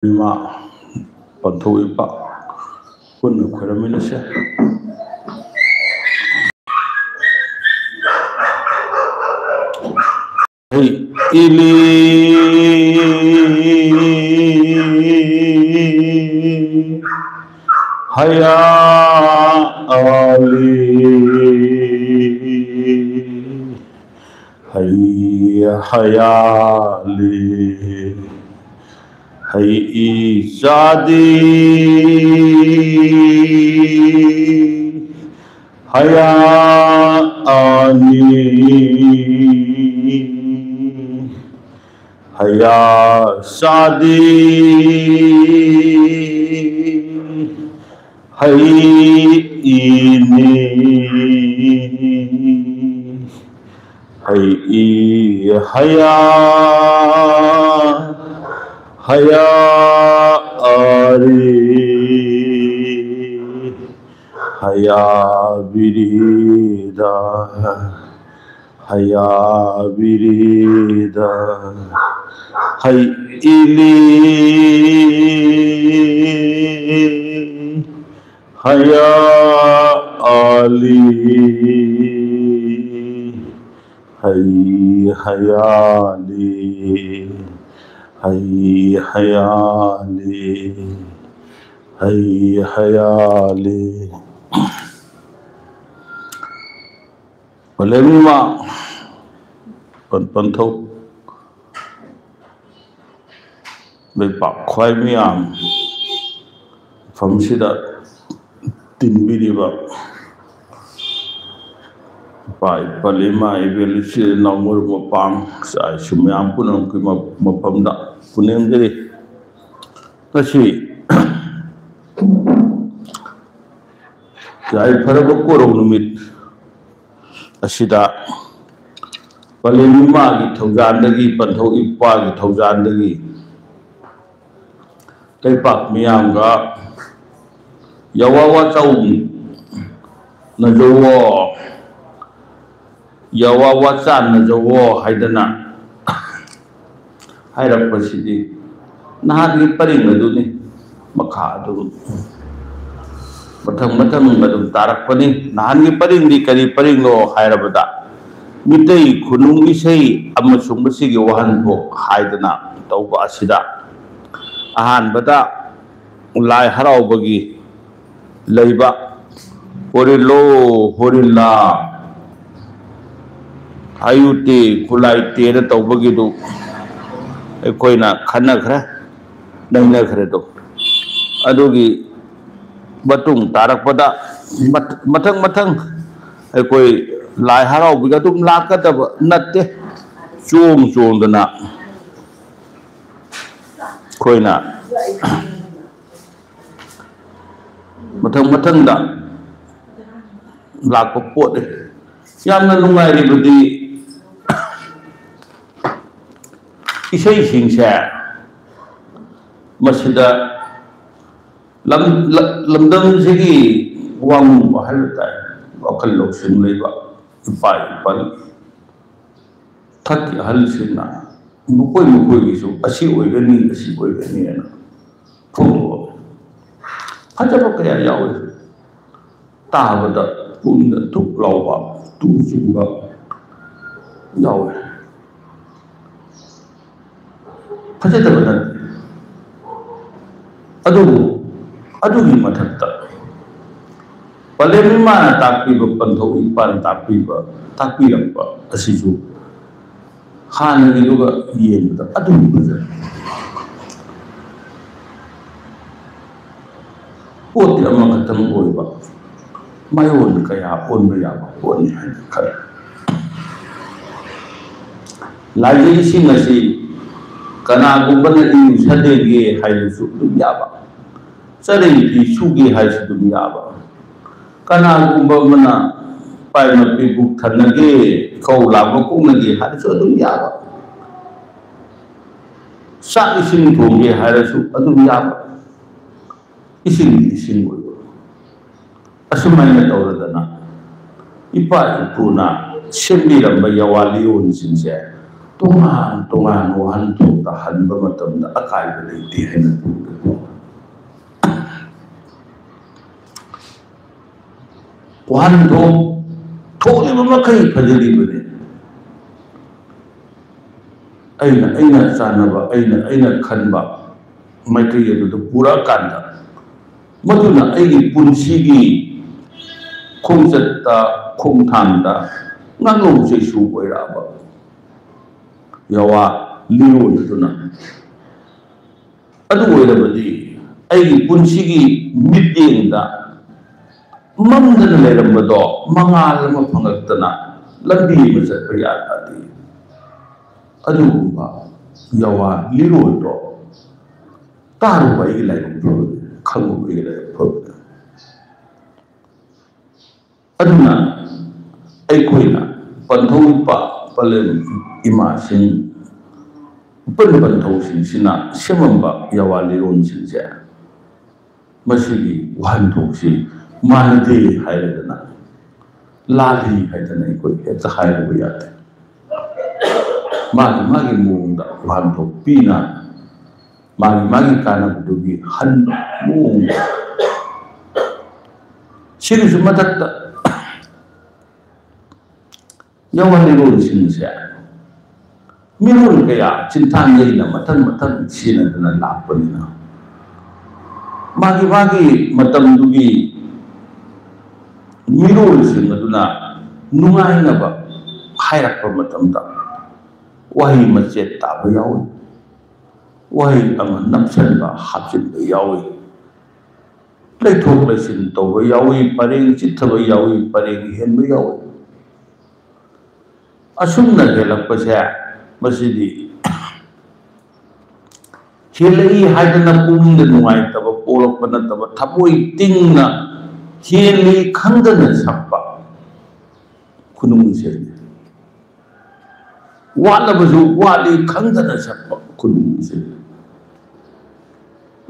Ima Panthoipa Punna Khuraminase Ili Haya Ali Haya Ali Hai Izadi Haya Ani Haya Sadi Hai Ini Hai Haya Haya Ari Haya Birida Haya Birida Hai Ili Haya Ali Hai Hayali Hai Hayali Hai Hayali Walemima Pantau Bepak Khwai Miam Famsida Timbiriba Pai Palima Ibelis Namur Mapang Sai Sumiam Punam Kuma Mapamda Punem Jadi Kasi Jai Parabakoro Numit Asida Palima Gi Thaujandagi Pantau Ipa Gi Thaujandagi Kaipak Miamga Yawawa Chau Najawa Yawawa Chan Najawa Haidana Hairap Pasidi Nahagi Paring Maduni Makha Matang Madum Tarak Pani Nahagi Paring di Kari Paring Lo Hairabada Mitei Kunung Isai Amasung Basigi Wahan Bo Haidana Tauba Asida Ahan Bada Ulai Harau Bagi Laiba Horilo Horilla Ayute Kulai Tera Taubagidu Ekoina Kanakra Nanakredo Adogi Batung Tarak Pada Matang Ekoi Lai Harau Bigatum Lakata Nate Chum Dana Koina Matang da Laka Pot Yamna Nungai Ribudi Isai Singsa Masida Lamdam Sigi Wang Halta Wakal Sin Leva Pai Pal Taki Halsina Mukoi so Asi Wigani Asi Wigani Photo Hajabaka Yaw Tavada Punda took Lava Tuzuga Yaw Pajatabadan Adu Matata Palemima Tapi Pantau Ipan Tapi Apa Asizu Han juga Yen Adu Pot tidak mengatakan Boiba Mayon Kaya Pon Bayaba Pon Kaya Lagi Sinasi Kana Gubana in Sadege Haisu Yaba Sadegi Sugi Haisu Yaba Kana Gubana Pai Pibu Kanage Kau Lama Kunagi Haisu Yaba Sak Isin Tungi Haisu Yaba Isin Asumanya Tauradana Ipa Ipuna Sembiramba Yawaliun Sinse tongan tongan wahanthok ta hanba matamda akaiba leite haina wahanthok tholiba makai fajribane aina chanaba aina khanba maikai adu pura kanda maduna aigi punsigi khongchatta khongthangda ngangom seisu oiraba yawa liyo aduna adu oirabadi aigi punsigi mityengda mamdana leirambado mangal ma phangaktana lambi ma chatpa yadadi aduba yawa liyo do taru bai lairambado khangu bai lairambado aduna aikoina panthoipa palen imasin panthosin sina semamba yawali ronsin je masigi wahanthoksi manade haidana lali haidana ikoi heta haibu yate magi munda wahanthok pina magi kana budugi han munda sirisu matatta yawali ronsin je mirul kaya cintang na matan sina dana lapanina magi matam dugi mirul sina duna nungai na ba hairak pa matam da wahi macet ta ba yawi wahi ang napsan ba hapsin ba yawi leithok lesin to ba yawi pareng chitha ba yawi pareng hen ba yawi asumna gelak pa siya masidi helai haidana pumda nungai taba polok pana taba thapoi tingna heli khandana sappa kunung se wala bazu wali khandana sappa kunung se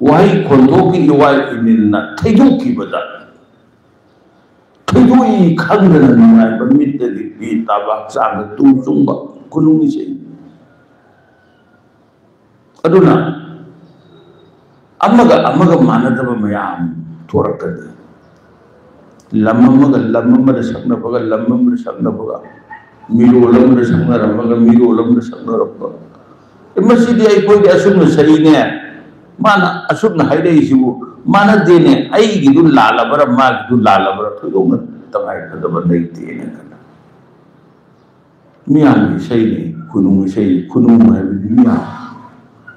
wai khondoki wai iminna thaidoki bada thaidoi khandana nungai ba mittadi pi taba sang tu sungba kunung se aduna amaga manadaba mayam thorakada lamamaga sakna baga miro lamda sakna ramaga miro lamda sakna rabba masidi ai koi asumna sarine mana asumna haidai sibu mana dene ai gidu lalabara ma gidu lalabara thudoma tangai thadaba leite ne kana miyam sei ne kunung hai miyam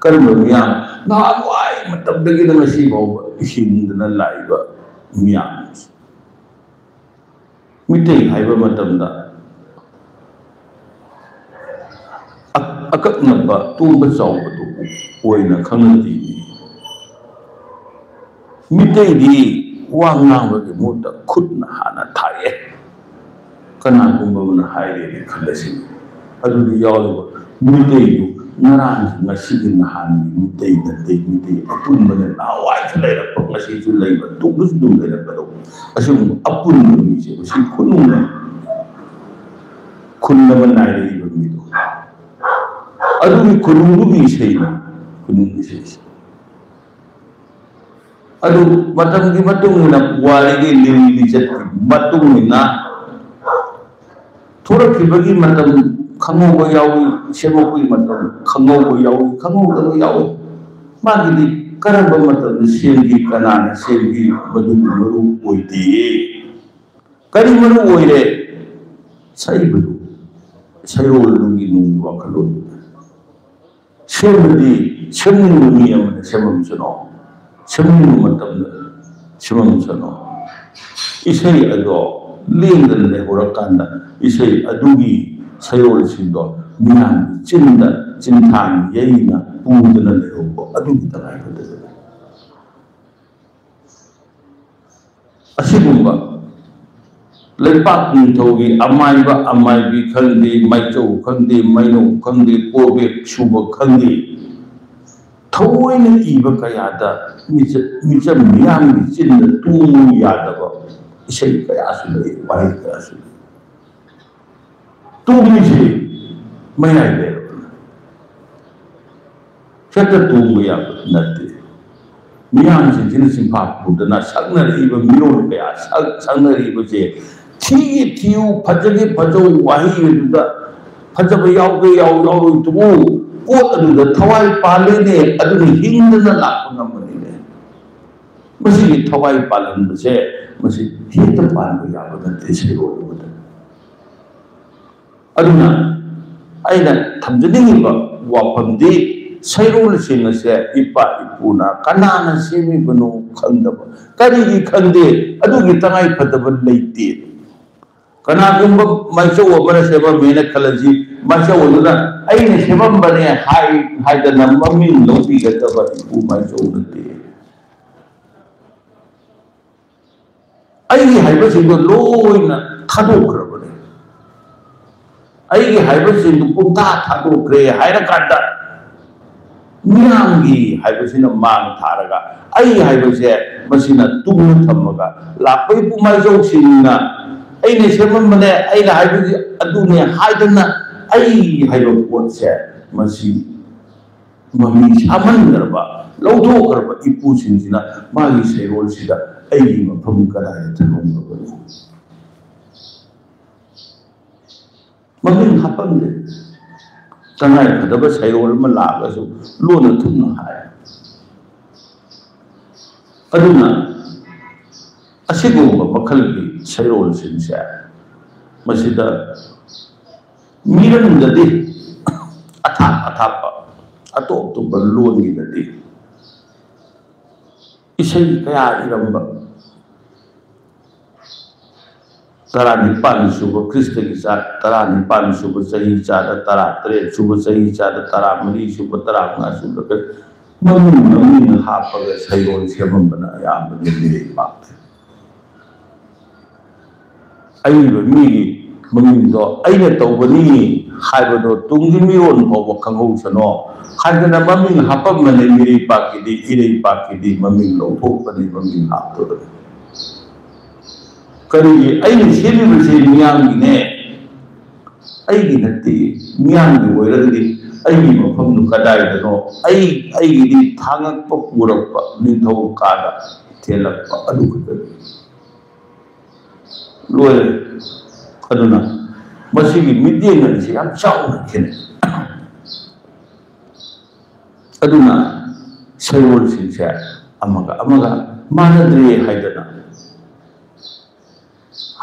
karma miyam na wai matab dagi na si baw hindna laiba miyam mitay haiba matamda akak naba tumba chawba du oina khanati mitay di wangang ba muta khutna hana thaye kana kumba na haire khalasi adu di yaw mitay du narang masih nahan mitay apun mana nawai selera masih julai betul dum dari baru asum apun dum sih masih kunung menari begitu aduh kunung sih aduh matang na wali lili licet matung na thora kibagi matang khango ba yawi semo kui matam khango ba yawi magili karamba matam sengi kanana sengi maru oiti kari maru oire sayol lungi nung wakalun semni mi amana semam sono isai ado lingdan le horakanda isai adugi sayol sindo miyan cintang yaina pudana leho adu bitangai pada asigumba lepak ntogi amai bi khandi maichou khandi maino khandi kobe shuba khandi thoina iba kayada micha miyam cinna tu yadaba isai kaya asule bai kaya asule tu miji mayai de ꯍꯦꯛꯇ ꯇꯣꯡꯕ ꯌꯥꯕ ꯅꯠꯇꯦ ꯃꯤꯌꯥꯝꯁꯤꯡꯁꯤꯅ ꯆꯤꯡꯐꯥ ꯄꯨꯗꯅ ꯁꯛꯅꯔꯛꯏꯕ ꯃꯤꯔꯣꯜ ꯀꯌꯥ ꯁꯛꯅꯔꯤꯕꯁꯦ ꯊꯤꯒꯤ ꯊꯤꯌꯨ ꯐꯖꯒꯦ ꯐꯖꯧ ꯋꯥꯍꯩ ꯑꯗꯨꯗ ꯐꯖꯕ ꯌꯥꯎꯒꯦ ꯌꯥꯎꯔꯣꯏꯗꯨꯕꯨ ꯄꯣꯠ ꯑꯗꯨꯗ ꯊꯋꯥꯏ ꯄꯥꯜꯂꯦꯅꯦ ꯑꯗꯨꯅ ꯍꯤꯡꯗꯅ ꯂꯥꯛꯄ ꯉꯝꯕꯅꯤꯅꯦ ꯃꯁꯤꯒꯤ ꯊꯋꯥꯏ ꯄꯥꯜꯍꯟꯕꯁꯦ ꯃꯁꯤ ꯍꯦꯛꯇ ꯄꯥꯟꯕ ꯌꯥꯕ ꯅꯠꯇꯦ ꯁꯩꯔꯣꯜ ꯑꯃꯗ ꯑꯗꯨꯅ ꯑꯩꯅ ꯊꯝꯖꯅꯤꯡꯉꯤꯕ ꯋꯥꯐꯝꯗꯤ ꯁꯩꯔꯣꯜꯁꯤꯡ ꯑꯁꯦ ꯏꯄꯥ ꯏꯄꯨꯅ ꯀꯅꯥꯅ ꯁꯦꯝꯃꯤꯕꯅꯣ ꯈꯪꯗꯕ ꯀꯔꯤꯒꯤ ꯈꯪꯗꯦ ꯑꯗꯨꯒꯤ ꯇꯉꯥꯏꯐꯗꯕ ꯂꯩꯇꯦ ꯀꯅꯥꯒꯨꯝꯕ ꯃꯥꯏꯆꯧ ꯑꯃꯅ ꯁꯦꯝꯃꯝꯃꯦꯅ ꯈꯜꯂꯁꯤ ꯃꯥꯏꯆꯧ ꯑꯗꯨꯅ ꯑꯩꯅ ꯁꯦꯝꯃꯝꯕꯅꯦ ꯍꯥꯏꯗꯅ ꯃꯃꯤꯡ ꯂꯧꯕꯤꯒꯗꯕ ꯏꯄꯨ ꯃꯥꯏꯆꯧ ꯅꯠꯇꯦ ꯑꯩꯒꯤ ꯍꯥꯏꯕꯁꯤꯡꯗꯣ ꯂꯣꯏꯅ ꯊꯥꯗꯣꯛꯈ꯭ꯔꯕꯅꯦ ꯑꯩꯒꯤ ꯍꯥꯏꯕꯁꯤꯡꯗꯨ ꯄꯨꯡꯊꯥ ꯊꯥꯗꯣꯛꯈ꯭ꯔꯦ ꯍꯥꯏꯔꯀꯥꯟꯗ ꯃꯤꯌꯥꯝꯒꯤ ꯍꯥꯏꯕꯁꯤꯅ ꯃꯥꯡ ꯊꯥꯔꯒ ꯑꯩ ꯍꯥꯏꯕꯁꯦ ꯃꯁꯤꯅ ꯇꯨꯡꯅ ꯊꯝꯃꯒ ꯂꯥꯛꯄ ꯏꯄꯨ ꯃꯥꯏꯆꯧꯁꯤꯡꯅ ꯑꯩꯅ ꯁꯦꯝꯃꯝꯕꯅꯦ ꯑꯩꯅ ꯍꯥꯏꯕꯗꯤ ꯑꯗꯨꯅꯦ ꯍꯥꯏꯗꯅ ꯑꯩ ꯍꯥꯏꯕ ꯄꯣꯠꯁꯦ ꯃꯁꯤ ꯃꯃꯤ ꯁꯥꯃꯟꯈ꯭ꯔꯕ ꯂꯧꯊꯣꯛꯈ꯭ꯔꯕ ꯏꯄꯨꯁꯤꯡꯁꯤꯅ ꯃꯥꯒꯤ ꯁꯩꯔꯣꯜꯁꯤꯗ ꯑꯩꯒꯤ ꯃꯐꯝ ꯀꯗꯥꯏꯗ ꯊꯝꯃꯝꯂꯕꯅꯣ ꯃꯃꯤꯡ ꯍꯥꯞꯄꯝꯗꯦ ꯇꯉꯥꯏꯐꯗꯕ ꯁꯩꯔꯣꯜ ꯑꯃ ꯂꯥꯛꯑꯒꯁꯨ ꯂꯣꯟꯅ ꯊꯨꯞꯅ ꯍꯥꯏ ꯑꯗꯨꯅ ꯑꯁꯤꯒꯨꯝꯕ ꯃꯈꯜꯒꯤ ꯁꯩꯔꯣꯜꯁꯤꯡꯁꯦ ꯃꯁꯤꯗ ꯃꯤꯔꯝꯗꯗꯤ ꯑꯊꯥꯞꯄ ꯑꯇꯣꯞ ꯑꯇꯣꯞꯄ ꯂꯣꯟꯒꯤꯗꯗꯤ ꯏꯁꯩ ꯀꯌా ꯏꯔꯝꯕ 19 ꯁꯨꯕ ꯈ꯭ꯔꯤꯁꯇꯒꯤ 19 ꯁꯨꯕ ꯆꯍꯤ ꯆꯥꯗ 13 ꯁꯨꯕ ꯆꯍꯤ ꯆꯥꯗ 14 ꯁꯨꯕ 15 ꯁꯨꯕ ꯃꯃꯤꯡ ꯍꯥꯞꯄꯒ ꯁꯩꯔꯣꯜ ꯁꯦꯝꯃꯝꯕꯅ ꯑꯌꯥꯝꯕꯅ ꯃꯤꯔꯩꯕꯥꯛ ꯑꯏꯕ ꯃꯤꯒꯤ ꯃꯃꯤꯡꯗꯣ ꯑꯩꯅ ꯇꯧꯕꯅꯤ ꯍꯥꯏꯕꯗꯣ ꯇꯨꯡꯒꯤ ꯃꯤꯔꯣꯜ ꯐꯥꯎꯕ ꯈꯪꯍꯧꯁꯅꯣ ꯍꯥꯏꯗꯅ ꯃꯃꯤꯡ ꯍꯥꯞꯄꯝꯕꯅꯤ ꯃꯤꯔꯩꯕꯥꯛꯀꯤꯗꯤ ꯏꯔꯩꯕꯥꯛꯀꯤꯗꯤ ꯃꯃꯤꯡ ꯂꯧꯊꯣꯛꯄꯅꯤ ꯃꯃꯤꯡ ꯍꯥꯞꯇꯣꯔꯅꯤ ꯀꯔꯤꯒꯤ ꯑꯩꯅ ꯁꯦꯝꯃꯤꯕꯁꯤ ꯃꯤꯌꯥꯝꯒꯤꯅꯦ ꯑꯩꯒꯤ ꯅꯠꯇꯦ ꯃꯤꯌꯥꯝꯒꯤ ꯑꯣꯏꯔꯒꯗꯤ ꯑꯩꯒꯤ ꯃꯐꯝꯗꯨ ꯀꯗꯥꯏꯗꯅꯣ ꯑꯩꯒꯤꯗꯤ ꯊꯥꯡꯉꯛꯄ ꯄꯨꯔꯛꯄ ꯅꯤꯡꯊꯧ ꯀꯥꯗ ꯊꯦꯜꯂꯛꯄ ꯑꯗꯨ ꯈꯛꯇꯅꯤ ꯂꯣꯏꯔꯦ ꯑꯗꯨꯅ ꯃꯁꯤꯒꯤ ꯃꯤꯠꯌꯦꯡ ꯑꯅꯤꯁꯤ ꯌꯥꯝ ꯆꯥꯎꯅ ꯈꯦꯠꯅꯩ ꯑꯗꯨꯅ ꯁꯩꯔꯣꯜꯁꯤꯡꯁꯦ ꯑꯃꯒ ꯃꯥꯟꯅꯗ꯭ꯔꯦ ꯍꯥꯏꯗꯅ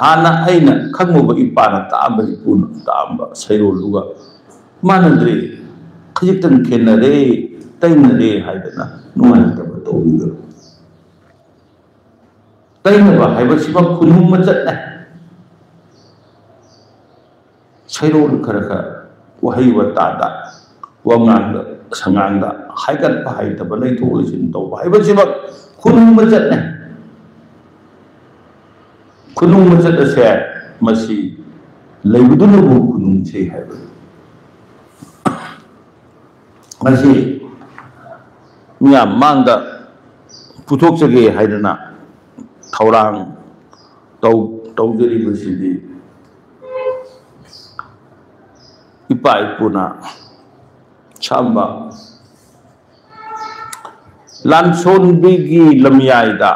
ꯍꯥꯟꯅ ꯑꯩꯅ ꯈꯪꯉꯨꯕ ꯏꯄꯥꯅ ꯇꯥꯛꯑꯝꯕ ꯏꯄꯨꯅ ꯇꯥꯛꯑꯝꯕ ꯁꯩꯔꯣꯜꯗꯨꯒ ꯃꯥꯟꯅꯗ꯭ꯔꯦ ꯈꯖꯤꯛꯇꯪ ꯈꯦꯠꯅꯔꯦ ꯇꯩꯅꯔꯦ ꯍꯥꯏꯗꯅ ꯅꯨꯡꯉꯥꯏꯇꯕ ꯇꯧꯕꯤꯒꯅꯨ ꯇꯩꯅꯕ ꯍꯥꯏꯕꯁꯤꯃ ꯈꯨꯅꯨꯡ ꯃꯆꯠꯅꯦ ꯁꯩꯔꯣꯜ ꯈꯔ ꯋꯥꯍꯩ ꯋꯥꯇꯥꯗ ꯋꯥꯉꯥꯡꯗ ꯁꯉꯥꯡꯗ ꯍꯥꯏꯒꯠꯄ ꯍꯩꯇꯕ ꯂꯩꯊꯣꯛ ꯂꯩꯁꯤꯟ ꯇꯧꯕ ꯍꯥꯏꯕꯁꯤꯃꯛ ꯈꯨꯅꯨꯡ ꯃꯆꯠꯅꯦ ꯈꯨꯅꯨꯡ ꯃꯆꯠ ꯑꯁꯦ ꯃꯁꯤ ꯂꯩꯕꯗꯨꯅꯕꯨ ꯈꯨꯅꯨꯡꯁꯩ ꯍꯥꯏꯕꯅꯤ ꯃꯁꯤ ꯃꯤꯌꯥꯝ ꯃꯥꯡꯗ ꯄꯨꯊꯣꯛꯆꯒꯦ ꯍꯥꯏꯗꯅ ꯊꯧꯔꯥꯡ ꯇꯧꯖꯔꯤꯕꯁꯤꯗꯤ ꯏꯄꯥ ꯏꯄꯨꯅ ꯁꯥꯝꯕ ꯂꯥꯟꯁꯣꯟꯕꯤꯒꯤ ꯂꯝꯌꯥꯏꯗ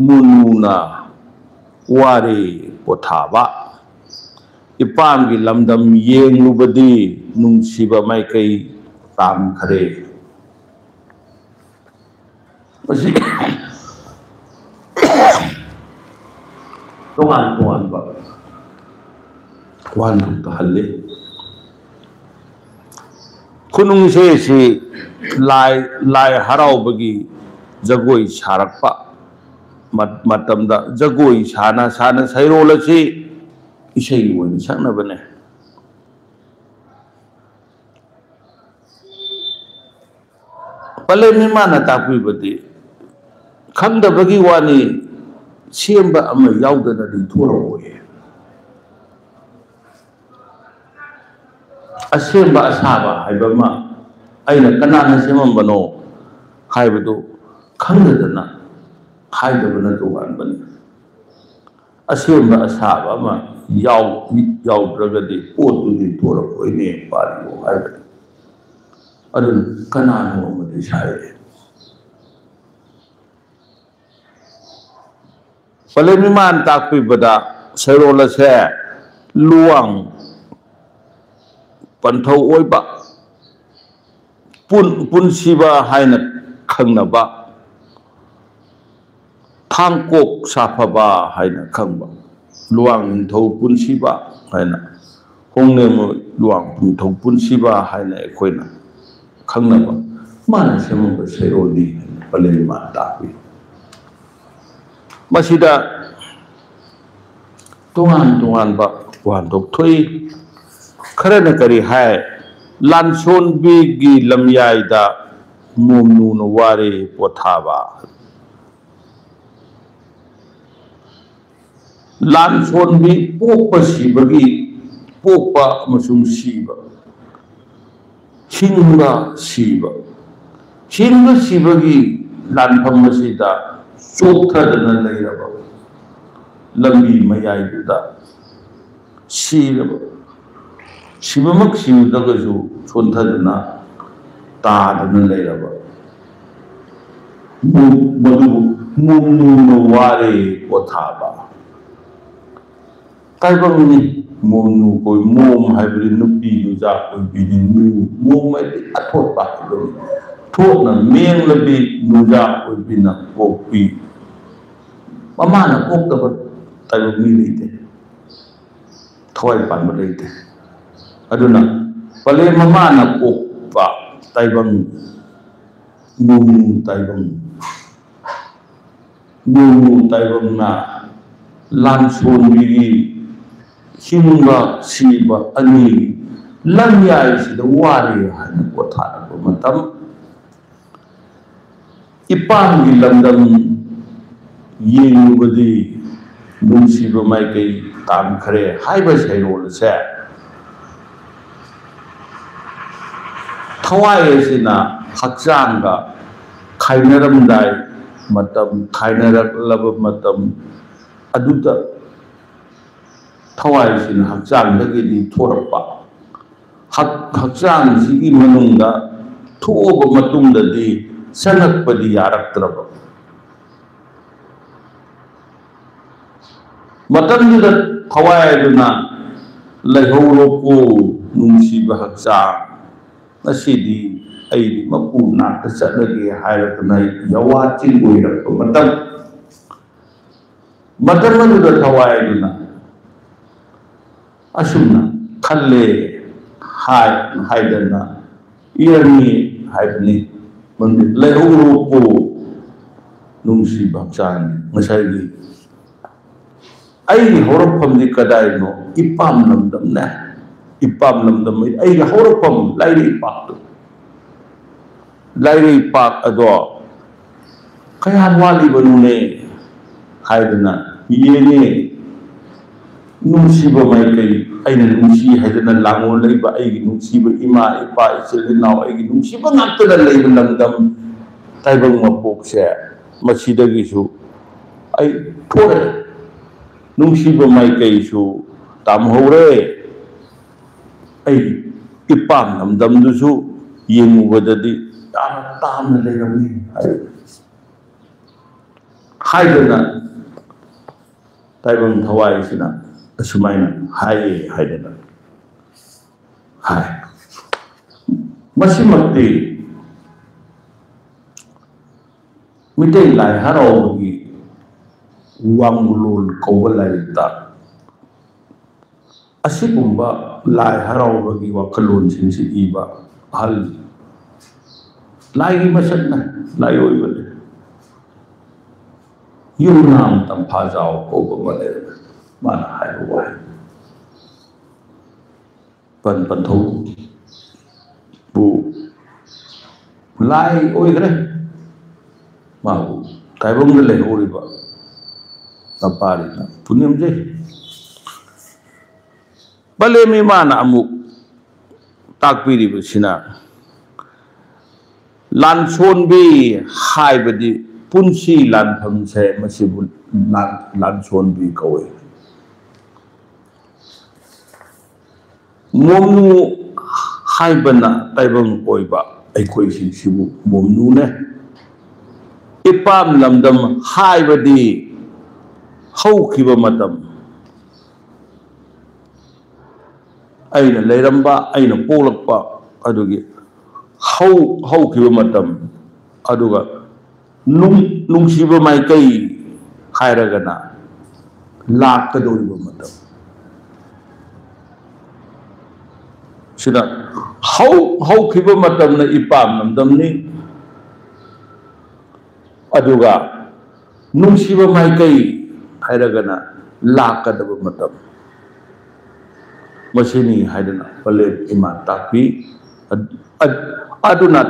ꯃꯨꯅꯨꯅ ꯋꯥꯔꯦ ꯄꯣꯊꯥꯕ ꯏꯄꯥꯝꯒꯤ ꯂꯝꯗꯝ ꯌꯦꯡꯂꯨꯕꯗꯤ ꯅꯨꯡꯁꯤꯕ ꯃꯥꯏꯀꯩ ꯇꯥꯝꯈ꯭ꯔꯦ ꯃꯁꯤ ꯇꯣꯉꯥꯟꯕ ꯋꯥꯍꯟꯊꯣꯛ ꯇꯥꯍꯜꯂꯤ ꯈꯨꯅꯨꯡꯁꯦꯁꯤ ꯂꯥꯏ ꯍꯔꯥꯎꯕꯒꯤ ꯖꯒꯣꯏ ꯁꯥꯔꯛꯄ ꯃꯇꯝꯗ ꯖꯒꯣꯏ ꯁꯥꯅ ꯁꯩꯔꯣꯜ ꯑꯁꯤ ꯏꯁꯩ ꯑꯣꯏꯅ ꯁꯛꯅꯕꯅꯦ ꯄꯂꯦꯝ ꯏꯃꯥꯅ ꯇꯥꯛꯄꯤꯕꯗꯤ ꯈꯪꯗꯕꯒꯤ ꯋꯥꯅꯤ ꯁꯦꯝꯕ ꯑꯃ ꯌꯥꯎꯗꯅꯗꯤ ꯊꯣꯛꯂꯛꯑꯣꯏ ꯑꯁꯦꯡꯕ ꯑꯁꯥꯕ ꯍꯥꯏꯕ ꯑꯃ ꯑꯩꯅ ꯀꯅꯥꯅ ꯁꯦꯝꯃꯝꯕꯅꯣ ꯍꯥꯏꯕꯗꯨ ꯈꯪꯗꯗꯅ ꯍꯥꯏꯗꯕꯅ ꯇꯣꯉꯥꯟꯕꯅꯤ ꯑꯁꯦꯡꯕ ꯑꯁꯥꯕ ꯑꯃ ꯌꯥꯎꯗ꯭ꯔꯒꯗꯤ ꯄꯣꯠꯇꯨꯗꯤ ꯊꯣꯛꯂꯛꯑꯣꯏꯅꯦ ꯄꯥꯔꯤꯕꯣ ꯍꯥꯏꯕꯅꯤ adun kanano amadi sai palemiman takpi bada serola se luang panthau oiba pun siba haina khangnaba thangkok safaba haina khangba luang thau pun siba haina hongne mo luang thau pun siba haina ekoina khangnaba mana semu seroli palemiman takpi masida tungan ba wan dok thoi kharana kari hai lanson bi gi lamyai da momnu no ware pothaba lanson bi pokpa sibagi pokpa amasung siba hinga sibagi lanpham masida chokthadana leiraba lambi mayai duda sibamak siudagasu chonthadana tadana leiraba madu mumnu ware pothaba kaibangni mumnu koi mom haibri nupi duja koi bini nu mom mai athot pa thotna meng labi nuja koi bina kopi mamana kokta tayo milite thoi pan malite aduna pale mamana kokpa taibang mumu taibang na lanson bigi hinga siba ani lamyai sida wari hana kothara matam ipangi lamdam yengubadi nungsiba mai kai tam khare haiba sairol se thawai sina hakchanga khainaramdai matam khainaraklaba matam aduda thawai sina hakchang dagi di thorapa hakchang sigi manungda thoba matungda di sanakpadi yaraktraba matamda thawai duna laihoroko nungsiba hakchang asidi ai mapuna ta sadage hairatna yawa chingoira matam da thawai duna asumna khalle haidana irani haidni mandi laihoroko nungsiba hakchang ngasai ai horapam di kadai no ipam lamdam ai horapam lairi pak ado kaya wali banune haidana yene nungsiba mai kai aina nungsi haidana lango leiba ai nungsiba ima ipa isilina ai nungsiba ngakta leiba lamdam taibang mapok se masidagi su ai thore nungsiba mai kai su tamhore ai ipam namdam du su yengubadadi tamna leirami haidana taibang thawai sina asumaina haidana masimakti mitai lai harawagi wangulul kawalaita asigumba lai harawagi wakalon sinsi iba hal lai masakna lai oibale yunam tampazao kobale mana haiwa pantau bu lai oigre mau taibong le oriba tapari na punyam je bale mi mana amuk takpiri besina lanson bi haibadi punsi lantham se masibu lanson bi kawe momnu haibana taibang oiba ꯑꯩꯈꯣꯏꯁꯤꯡꯁꯤꯕꯨ ꯃꯣꯝꯅꯨꯅꯦ ꯏꯄꯥꯝ ꯂꯝꯗꯝ ꯍꯥꯏꯕꯗꯤ ꯍꯧꯈꯤꯕ ꯃꯇꯝ ꯑꯩꯅ ꯂꯩꯔꯝꯕ ꯑꯩꯅ ꯄꯣꯛꯂꯛꯄ ꯑꯗꯨꯒꯤ ꯍꯧꯈꯤꯕ ꯃꯇꯝ ꯑꯗꯨꯒ ꯅꯨꯡꯁꯤꯕ ꯃꯥꯏꯀꯩ ꯍꯥꯏꯔꯒꯅ ꯂꯥꯛꯀꯗꯧꯔꯤꯕ ꯃꯇꯝ sida hꯧꯈꯤꯕ matamna ipam namdamni aduga nungsiba maikai hairagana lakadaba matam masini haidana pale ima tapi aduna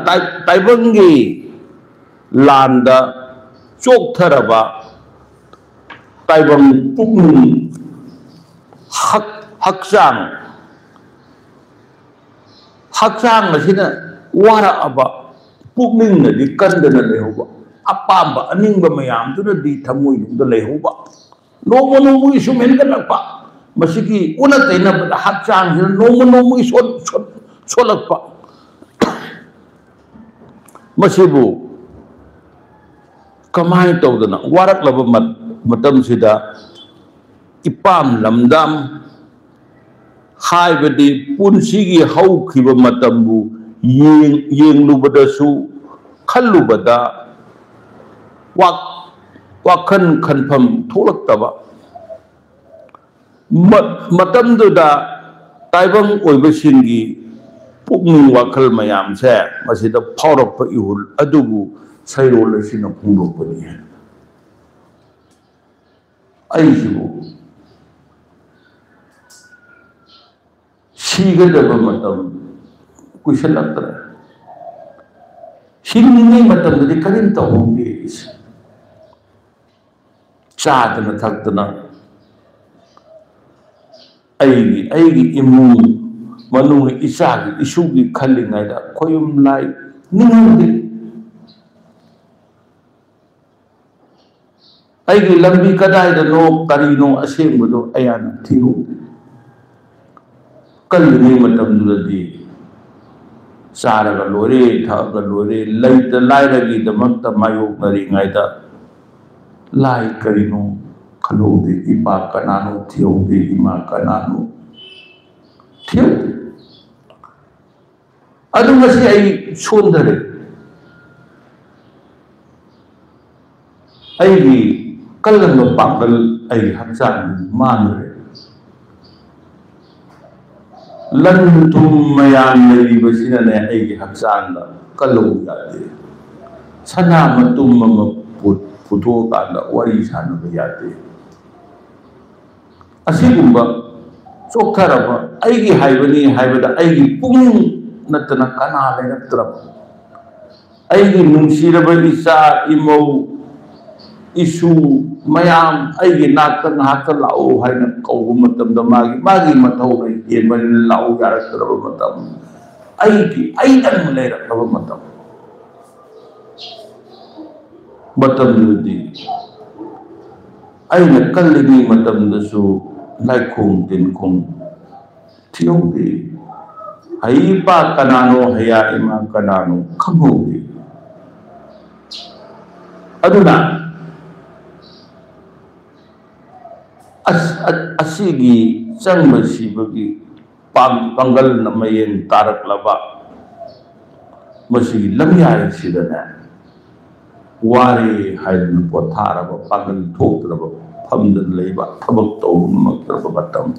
taibangi landa choktharaba taibang puknung hakchang hakchang asina wara aba pukning na di kandana lehoba apamba aningba mayam tuna di thamoi da lehoba nomo isumen kanakpa masigi una taina hakchang sina nomo solakpa masibu kamai tawdana warak laba matam sida ipam lamdam haibadi punsigi haukiba matambu yenglubadasu khallubada wakhan khanpham tholaktaba matamduda taibang oibasingi pukning wakhal mayam se masida phaurakpa ihul adubu sairol asina pungdokpani aisibu sigadaba matam kuisalaktra hinni matamdadi karin tawhonge chadana thakdana aigi imung manung isagi isugi khallingaida khoyum lai ningdi aigi lambi kadaida no karino asengbudo ayana thiru kalni matamdudi saraga lore thaga lore laita lairagi damakta mayok nari ngaida lai karino khalode ipa kanano thiode ima kanano thiu adu masi ai sondare ai gi kallan pakal ai haksan manre lan tum mayam nei basina ne ai gi haksan da kallu yade sana matum ma putho ka da wari sana ba yade asigumba chokharaba ai gi haibani haibada ai gi pung natna kana le natra ai gi nungsiraba isa imo isu mayam ai gi nakta ngahta lau haina kaubu matam da magi mathau nei yenban lau yarakraba matam ai dan lerakaba matam dudi ai na kallini matam dasu laikhong tinkhong thiugi ai pa kanano haya ima kanano khamugi aduna asigi changmasibagi pangal na mayeng taraklaba masigi lamyai sidana wari haidun potharaba pangal thoktraba phamdan leiba thabak tawmaktraba matam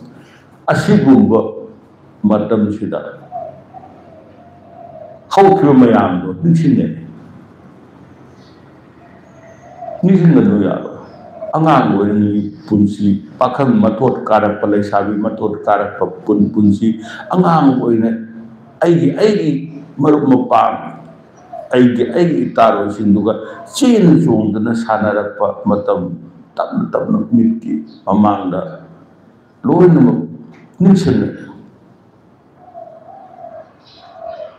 asigumba matam sida haukiba mayamdo nisinganu yaro angang oirani punsi pakhang mathot karakpa leisabi mathot karakpa punsi angang oina aigi marup mapam aigi taro sinduga chin chungdana sanarakpa matam tapna mitki mamangda loina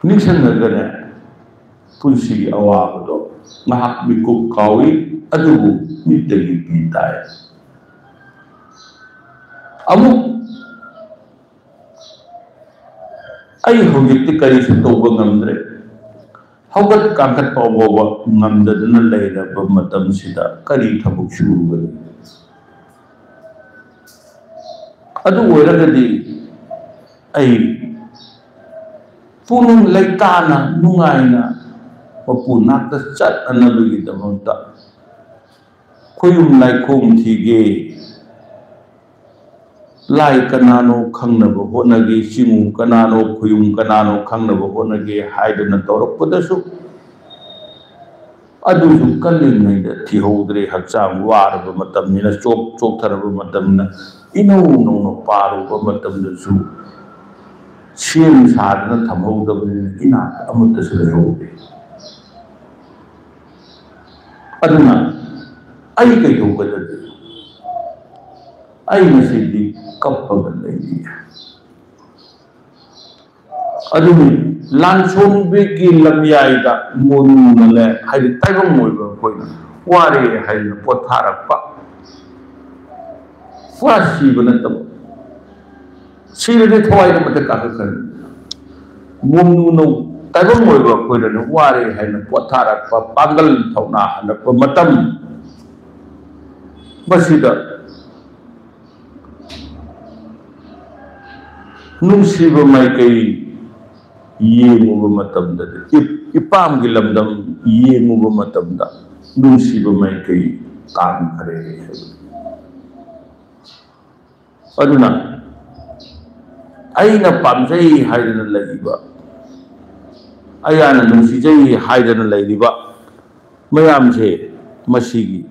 niksana gane punsi awabdo ngahak bikup kawi adubu mitagi pitai amu ai hojikti kari se toba ngamdre haugat kangkat pawawa ngamdadana layraba matamsida kari thabuk surugani adu oiragadi ai punung laitana nungaina mapu nakta chat anabigidamanta khoyum laikom thige lai kanano khangnaba honage singu kanano khoyum kanano khangnaba honage haidana tawrakpadasu adusu kallingaida thihodre hakchang waraba matamnina choktharaba matamna inau nongna paruba matamdasu sem sadana thamhodabani ina amatasu lehode aduna ai kai hogadade ai masidi kappaga leyi aduni lanchonbegi lamyaida monunale haidi taibang moiba koina ware haidi potharakpa fasiba nataba sirade thawai mata kakakhan monuno taibang moiba koina ware haidi potharakpa pangal thauna hanakpa matam masida nungsiba maikai yenguba matamda ipamgi lamdam yenguba matamda nungsiba maikai kankhare aduna aina pamjai haidana laiba ayana nungsijai haidana laiba mayamse masigi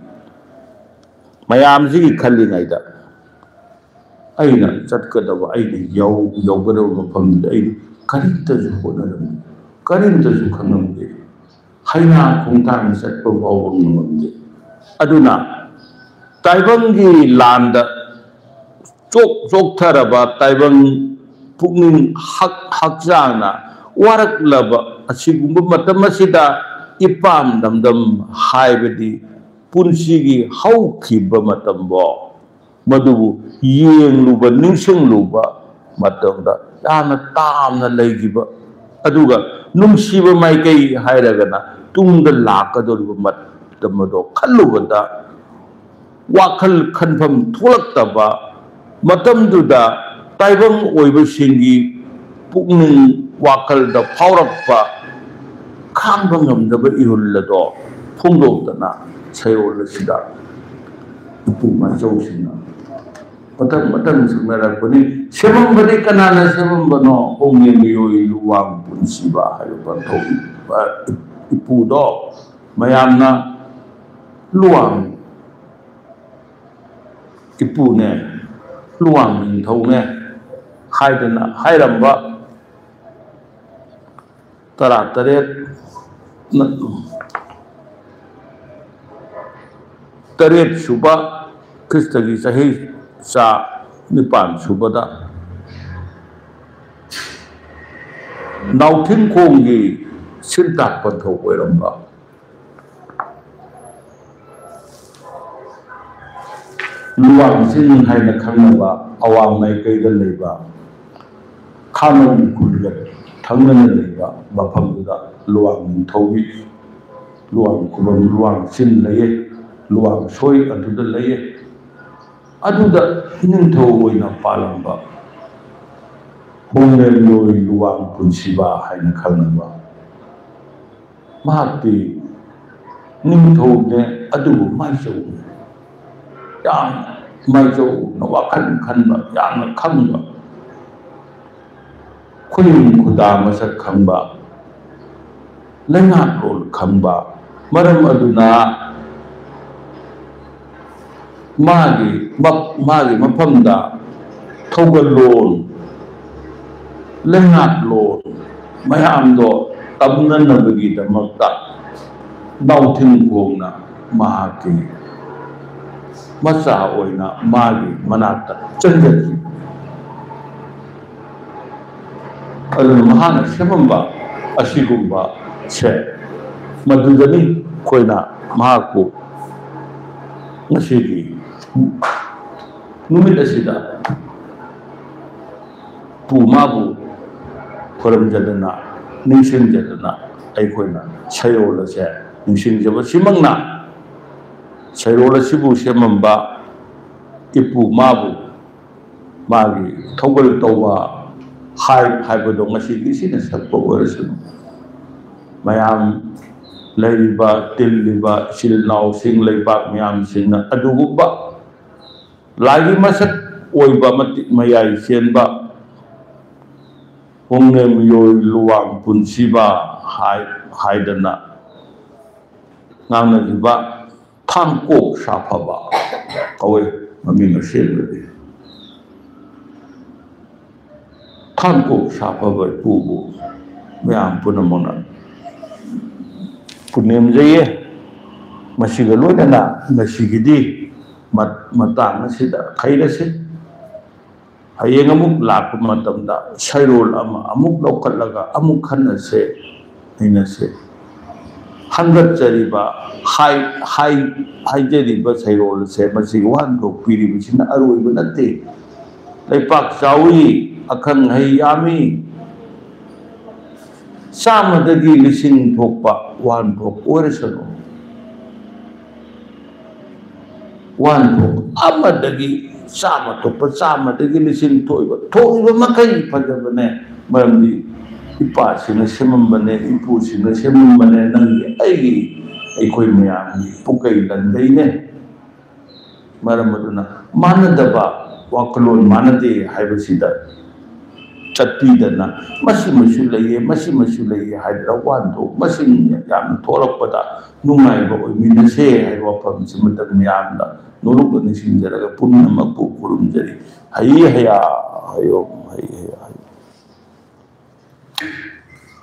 mayamsigi khallingaida aina chatkadaba aina yaugadaba mafamda aina karintasu honadam karintasu khangamde haina khongtang chatpa fawba ngamde aduna taibangi landa choktharaba taibang pukning hakjana waraklaba asigumba matam asida ipam damdam haibadi punsigi haukhiba matambo madubu yengluba ningsingluba matamda yana tamna leigiba aduga nungsiba maikai hairagana tungda lakadoriba matamdo khallubada wakhal khanfam tholaktaba matamduda taibang oiba singi pukning wakalda phaurakpa khangba ngamdaba ihullado phongdokdana sayolasida ipu majawsina matang sangnarakpani sebambani kanana sebambano ongye miyoi luwang punsiba hayoba thobi ipudo mayamna luwang ipune luwang ningthone haidana hairamba taret suba kristagi sahi sa nipan subada nauthing khonggi sintak pantho oiramba luwang sin haina khangnaba awang mai kaida leiba khanon kulga thangna leiba mafamduda luwang thobi luwang kubam luwang sin leye luwang soi aduda leye aduda hinintho oina palamba hongre loi luwang punsiba haina khangnaba mahati ningtho ne adu maijau yang maijau na wakhan khanba yang khangba khuyum khuda masak khangba lengat rol khangba maram aduna magi mafamda thogal lon lengat lon mayamdo tamnanabagi damakta nauthing khongna mahaki macha oina magi manata chanjaki aduna mahana sebamba asigumba se madudani koina mahaku ngasigi numit asida pumabu koram jadana ningsing jadana ꯑꯩꯈꯣꯏꯅ ꯁꯩꯔꯣꯜ ꯑꯁꯦ ꯅꯤꯡꯁꯤꯡꯖꯕ ꯁꯤꯃꯛꯅ ꯁꯩꯔꯣꯜ ꯑꯁꯤꯕꯨ ꯁꯦꯝꯃꯝꯕ ꯏꯄꯨ ꯃꯥꯕꯨ ꯃꯥꯒꯤ ꯊꯧꯒꯜ ꯇꯧꯕ ꯍꯥꯏꯕꯗꯣ ꯉꯁꯤꯗꯤ ꯁꯤꯅ ꯁꯛꯄ ꯑꯣꯏꯔꯁꯨ ꯃꯌꯥꯝ ꯂꯩꯔꯤꯕ ꯇꯤꯜꯂꯤꯕ ꯏꯆꯤꯜ ꯏꯅꯥꯎꯁꯤꯡ ꯂꯩꯕꯥꯛ ꯃꯌꯥꯝꯁꯤꯡꯅ ꯑꯗꯨꯒꯨꯝꯕ ꯂꯥꯏꯒꯤ ꯃꯁꯛ ꯑꯣꯏꯕ ꯃꯇꯤꯛ ꯃꯌꯥꯏ ꯆꯦꯟꯕ ꯍꯣꯡꯅꯦꯝ ꯌꯣꯏ ꯂꯨꯋꯥꯡ ꯄꯨꯟꯁꯤꯕ ꯍꯥꯏꯗꯅ ꯉꯥꯡꯅꯈꯤꯕ ꯊꯥꯡꯀꯣꯛ ꯁꯥꯐꯕ ꯀꯧꯋꯦ ꯃꯃꯤꯡ ꯑꯁꯦꯡꯕꯗꯤ ꯊꯥꯡꯀꯣꯛ ꯁꯥꯐꯕ ꯏꯄꯨꯕꯨ ꯃꯌꯥꯝ ꯄꯨꯝꯅꯃꯛꯅ ꯄꯨꯅꯦꯝꯖꯩꯌꯦ ꯃꯁꯤꯒ ꯂꯣꯏꯅꯅ ꯉꯁꯤꯒꯤꯗꯤ ꯃꯇꯥꯡ ꯑꯁꯤꯗ ꯈꯩꯔꯁꯤ ꯍꯌꯦꯡ ꯑꯃꯨꯛ ꯂꯥꯛꯄ ꯃꯇꯝꯗ ꯁꯩꯔꯣꯜ ꯑꯃ ꯑꯃꯨꯛ ꯂꯧꯈꯠꯂꯒ ꯑꯃꯨꯛ ꯈꯟꯅꯁꯦ ꯍꯩꯅꯁꯦ ꯍꯪꯒꯠꯆꯔꯤꯕ ꯍꯥꯏꯖꯔꯤꯕ ꯁꯩꯔꯣꯜ ꯑꯁꯦ ꯃꯁꯤꯒꯤ ꯋꯥꯍꯟꯊꯣꯛ ꯄꯤꯔꯤꯕꯁꯤꯅ ꯑꯔꯣꯏꯕ ꯅꯠꯇꯦ ꯂꯩꯄꯥꯛ ꯆꯥꯎꯏ ꯑꯈꯪ ꯑꯍꯩ ꯌꯥꯝꯃꯤ ꯆꯥꯝꯃꯗꯒꯤ ꯂꯤꯁꯤꯡ ꯊꯣꯛꯄ ꯋꯥꯍꯟꯊꯣꯛ ꯑꯣꯏꯔꯁꯅꯨ ꯋꯥꯍꯟꯊꯣꯛ ꯑꯃꯗꯒꯤ ꯆꯥꯝꯃ ꯊꯣꯛꯄ ꯆꯥꯝꯃꯗꯒꯤ ꯂꯤꯁꯤꯡ ꯊꯣꯛꯏꯕ ꯃꯈꯩ ꯐꯖꯕꯅꯦ ꯃꯔꯝꯗꯤ ꯏꯄꯥꯁꯤꯡꯅ ꯁꯦꯝꯃꯝꯕꯅꯦ ꯏꯄꯨꯁꯤꯡꯅ ꯁꯦꯝꯃꯝꯕꯅꯦ ꯅꯪꯒꯤ ꯑꯩꯒꯤ ꯑꯩꯈꯣꯏ ꯃꯌꯥꯝꯒꯤ ꯄꯨꯀꯩ ꯂꯟꯗꯩꯅꯦ ꯃꯔꯝ ꯑꯗꯨꯅ ꯃꯥꯟꯅꯗꯕ ꯋꯥꯈꯜꯂꯣꯟ ꯃꯥꯟꯅꯗꯦ ꯍꯥꯏꯕꯁꯤꯗ ꯆꯠꯄꯤꯗꯅ ꯃꯁꯤꯃꯁꯨ ꯂꯩꯌꯦ ꯃꯁꯤꯃꯁꯨ ꯂꯩꯌꯦ ꯍꯥꯏꯗꯅ ꯋꯥꯍꯟꯊꯣꯛ ꯃꯁꯤꯡ ꯌꯥꯝꯅ ꯊꯣꯛꯂꯛꯄꯗ ꯅꯨꯡꯉꯥꯏꯕ ꯑꯣꯏꯃꯤꯟꯅꯁꯦ ꯍꯥꯏꯕ ꯋꯥꯐꯝꯁꯤꯃꯇ ꯃꯌꯥꯝꯅ ꯅꯣꯂꯨꯛꯅ ꯅꯤꯡꯁꯤꯡꯖꯔꯒ ꯄꯨꯝꯅꯃꯛꯄꯨ ꯈꯨꯔꯨꯝꯖꯔꯤ ꯍꯩ ꯍꯌꯥ ꯍꯌꯣꯝ ꯍꯩ ꯍꯌꯥ